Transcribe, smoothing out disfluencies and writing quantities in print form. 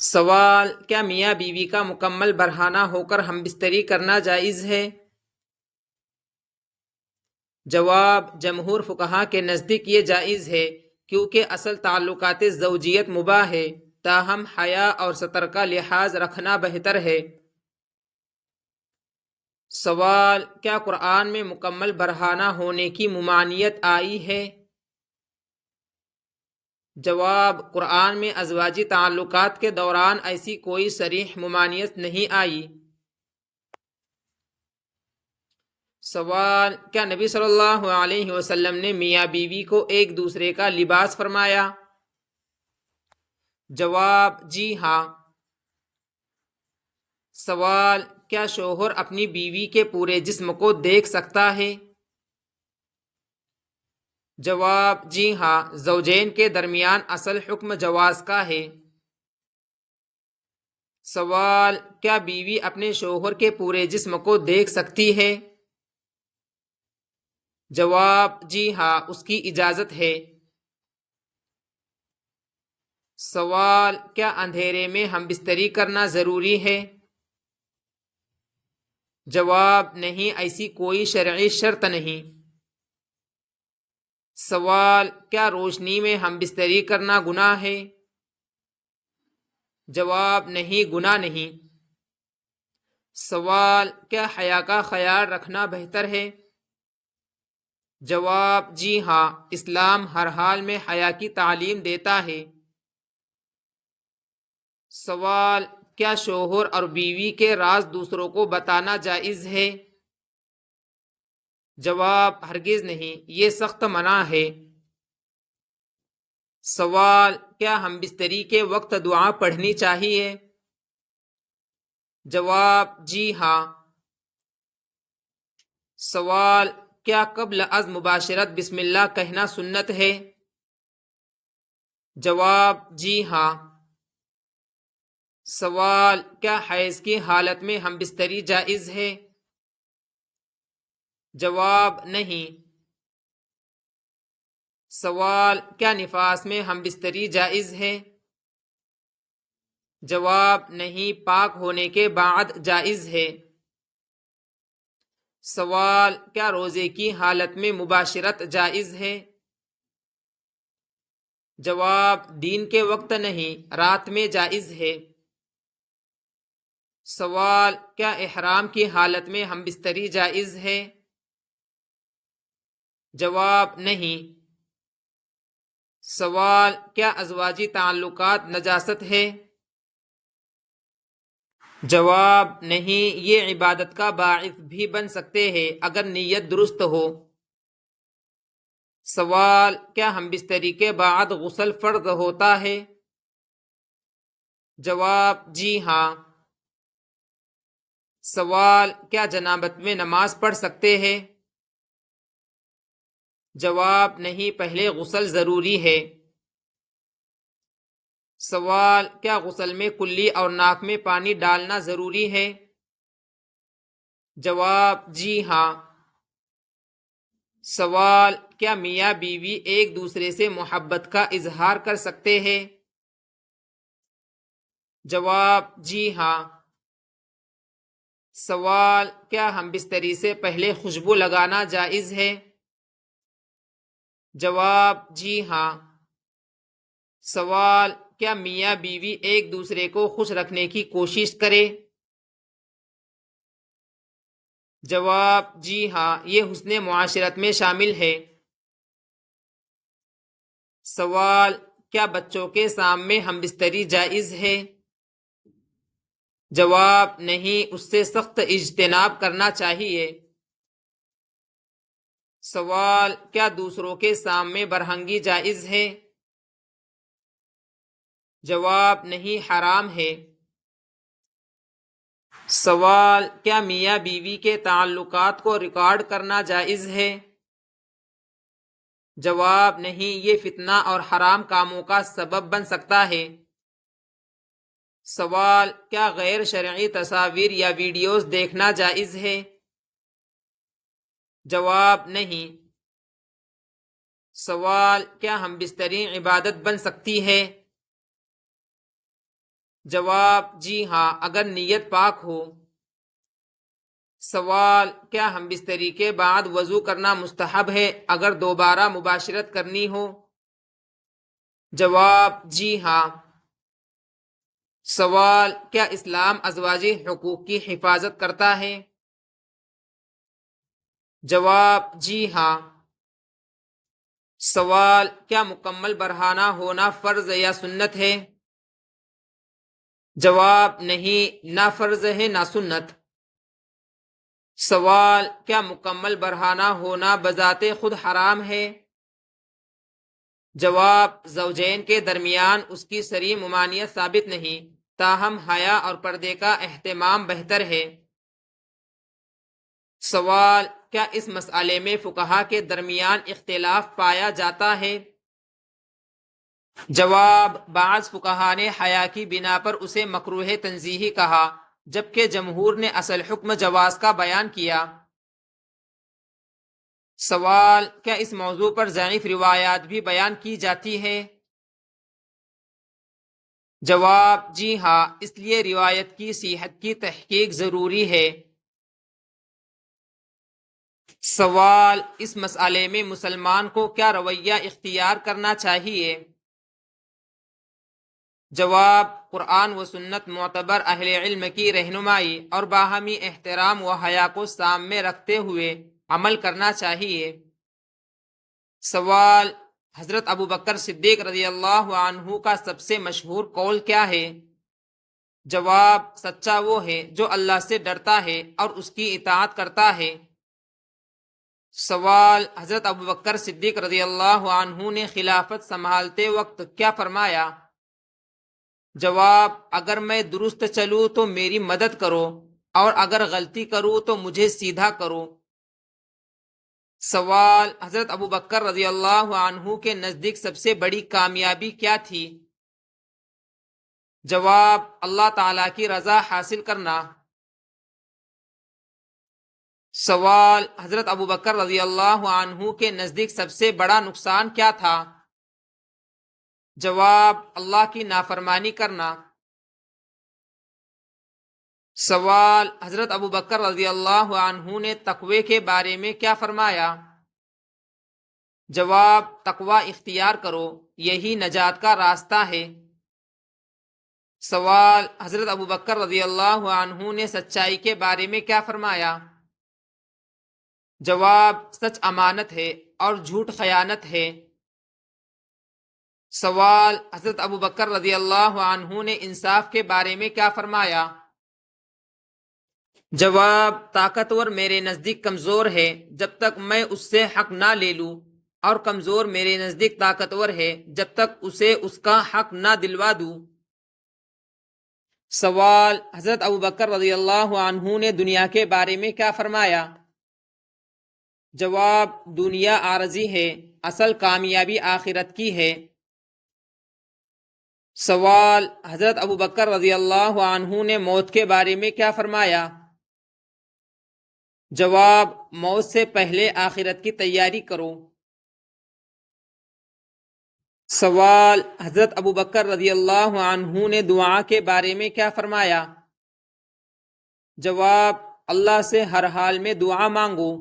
سوال: کیا میاں بیوی کا مکمل برہنہ ہو کر ہم بستری کرنا جائز ہے؟ جواب: جمہور فقہا کے نزدیک یہ جائز ہے کیونکہ اصل تعلقات زوجیت مباح ہے، تاہم حیا اور ستر کا لحاظ رکھنا بہتر ہے۔ سوال: کیا قرآن میں مکمل برہنہ ہونے کی ممانعت آئی ہے؟ جواب: قرآن میں ازواجی تعلقات کے دوران ایسی کوئی صریح ممانعت نہیں آئی۔ سوال: کیا نبی صلی اللہ علیہ وسلم نے میاں بیوی کو ایک دوسرے کا لباس فرمایا؟ جواب: جی ہاں۔ سوال: کیا شوہر اپنی بیوی کے پورے جسم کو دیکھ سکتا ہے؟ جواب: جی ہاں، زوجین کے درمیان اصل حکم جواز کا ہے۔ سوال: کیا بیوی اپنے شوہر کے پورے جسم کو دیکھ سکتی ہے؟ جواب: جی ہاں، اس کی اجازت ہے۔ سوال: کیا اندھیرے میں ہم بستری کرنا ضروری ہے؟ جواب: نہیں، ایسی کوئی شرعی شرط نہیں۔ سوال: کیا روشنی میں ہم بستری کرنا گناہ ہے؟ جواب: نہیں، گناہ نہیں۔ سوال: کیا حیا کا خیال رکھنا بہتر ہے؟ جواب: جی ہاں، اسلام ہر حال میں حیا کی تعلیم دیتا ہے۔ سوال: کیا شوہر اور بیوی کے راز دوسروں کو بتانا جائز ہے؟ جواب: ہرگز نہیں، یہ سخت منع ہے۔ سوال: کیا ہم بستری کے وقت دعا پڑھنی چاہیے؟ جواب: جی ہاں۔ سوال: کیا قبل از مباشرت بسم اللہ کہنا سنت ہے؟ جواب: جی ہاں۔ سوال: کیا حیض کی حالت میں ہم بستری جائز ہے؟ جواب: نہیں۔ سوال: کیا نفاس میں ہم بستری جائز ہے؟ جواب: نہیں، پاک ہونے کے بعد جائز ہے۔ سوال: کیا روزے کی حالت میں مباشرت جائز ہے؟ جواب: دین کے وقت نہیں، رات میں جائز ہے۔ سوال: کیا احرام کی حالت میں ہم بستری جائز ہے؟ جواب: نہیں۔ سوال: کیا ازواجی تعلقات نجاست ہے؟ جواب: نہیں، یہ عبادت کا باعث بھی بن سکتے ہیں اگر نیت درست ہو۔ سوال: کیا ہم بستری کے بعد غسل فرض ہوتا ہے؟ جواب: جی ہاں۔ سوال: کیا جنابت میں نماز پڑھ سکتے ہیں؟ جواب: نہیں، پہلے غسل ضروری ہے۔ سوال: کیا غسل میں کلی اور ناک میں پانی ڈالنا ضروری ہے؟ جواب: جی ہاں۔ سوال: کیا میاں بیوی ایک دوسرے سے محبت کا اظہار کر سکتے ہیں؟ جواب: جی ہاں۔ سوال: کیا ہم بستری سے پہلے خوشبو لگانا جائز ہے؟ جواب: جی ہاں۔ سوال: کیا میاں بیوی ایک دوسرے کو خوش رکھنے کی کوشش کرے؟ جواب: جی ہاں، یہ حسن معاشرت میں شامل ہے۔ سوال: کیا بچوں کے سامنے ہم بستری جائز ہے؟ جواب: نہیں، اس سے سخت اجتناب کرنا چاہیے۔ سوال: کیا دوسروں کے سامنے برہنگی جائز ہے؟ جواب: نہیں، حرام ہے۔ سوال: کیا میاں بیوی کے تعلقات کو ریکارڈ کرنا جائز ہے؟ جواب: نہیں، یہ فتنہ اور حرام کاموں کا سبب بن سکتا ہے۔ سوال: کیا غیر شرعی تصاویر یا ویڈیوز دیکھنا جائز ہے؟ جواب: نہیں۔ سوال: کیا ہم بستری عبادت بن سکتی ہے؟ جواب: جی ہاں، اگر نیت پاک ہو۔ سوال: کیا ہم بستری کے بعد وضو کرنا مستحب ہے اگر دوبارہ مباشرت کرنی ہو؟ جواب: جی ہاں۔ سوال: کیا اسلام ازواجی حقوق کی حفاظت کرتا ہے؟ جواب: جی ہاں۔ سوال: کیا مکمل برہنہ ہونا فرض یا سنت ہے؟ جواب: نہیں، نہ فرض ہے نہ سنت۔ سوال: کیا مکمل برہنہ ہونا بذات خود حرام ہے؟ جواب: زوجین کے درمیان اس کی صریح ممانعت ثابت نہیں، تاہم حیا اور پردے کا اہتمام بہتر ہے۔ سوال: کیا اس مسئلے میں فقہا کے درمیان اختلاف پایا جاتا ہے؟ جواب: بعض فقہا نے حیا کی بنا پر اسے مکروہ تنزیہی کہا، جبکہ جمہور نے اصل حکم جواز کا بیان کیا۔ سوال: کیا اس موضوع پر ضعیف روایات بھی بیان کی جاتی ہے؟ جواب: جی ہاں، اس لیے روایت کی صحت کی تحقیق ضروری ہے۔ سوال: اس مسئلے میں مسلمان کو کیا رویہ اختیار کرنا چاہیے؟ جواب: قرآن و سنت معتبر اہل علم کی رہنمائی اور باہمی احترام و حیا کو سامنے رکھتے ہوئے عمل کرنا چاہیے۔ سوال: حضرت ابوبکر صدیق رضی اللہ عنہ کا سب سے مشہور قول کیا ہے؟ جواب: سچا وہ ہے جو اللہ سے ڈرتا ہے اور اس کی اطاعت کرتا ہے۔ سوال: حضرت ابوبکر صدیق رضی اللہ عنہ نے خلافت سنبھالتے وقت کیا فرمایا؟ جواب: اگر میں درست چلوں تو میری مدد کرو، اور اگر غلطی کروں تو مجھے سیدھا کرو۔ سوال: حضرت ابوبکر رضی اللہ عنہ کے نزدیک سب سے بڑی کامیابی کیا تھی؟ جواب: اللہ تعالیٰ کی رضا حاصل کرنا۔ سوال: حضرت ابوبکر رضی اللہ عنہ کے نزدیک سب سے بڑا نقصان کیا تھا؟ جواب: اللہ کی نافرمانی کرنا۔ سوال: حضرت ابوبکر رضی اللہ عنہ نے تقوی کے بارے میں کیا فرمایا؟ جواب: تقوی اختیار کرو، یہی نجات کا راستہ ہے۔ سوال: حضرت ابوبکر رضی اللہ عنہ نے سچائی کے بارے میں کیا فرمایا؟ جواب: سچ امانت ہے اور جھوٹ خیانت ہے۔ سوال: حضرت ابوبکر رضی اللہ عنہ نے انصاف کے بارے میں کیا فرمایا؟ جواب: طاقتور میرے نزدیک کمزور ہے جب تک میں اس سے حق نہ لے لوں، اور کمزور میرے نزدیک طاقتور ہے جب تک اسے اس کا حق نہ دلوا دوں۔ سوال: حضرت ابوبکر رضی اللہ عنہ نے دنیا کے بارے میں کیا فرمایا؟ جواب: دنیا عارضی ہے، اصل کامیابی آخرت کی ہے۔ سوال: حضرت ابوبکر رضی اللہ عنہ نے موت کے بارے میں کیا فرمایا؟ جواب: موت سے پہلے آخرت کی تیاری کرو۔ سوال: حضرت ابوبکر رضی اللہ عنہ نے دعا کے بارے میں کیا فرمایا؟ جواب: اللہ سے ہر حال میں دعا مانگو،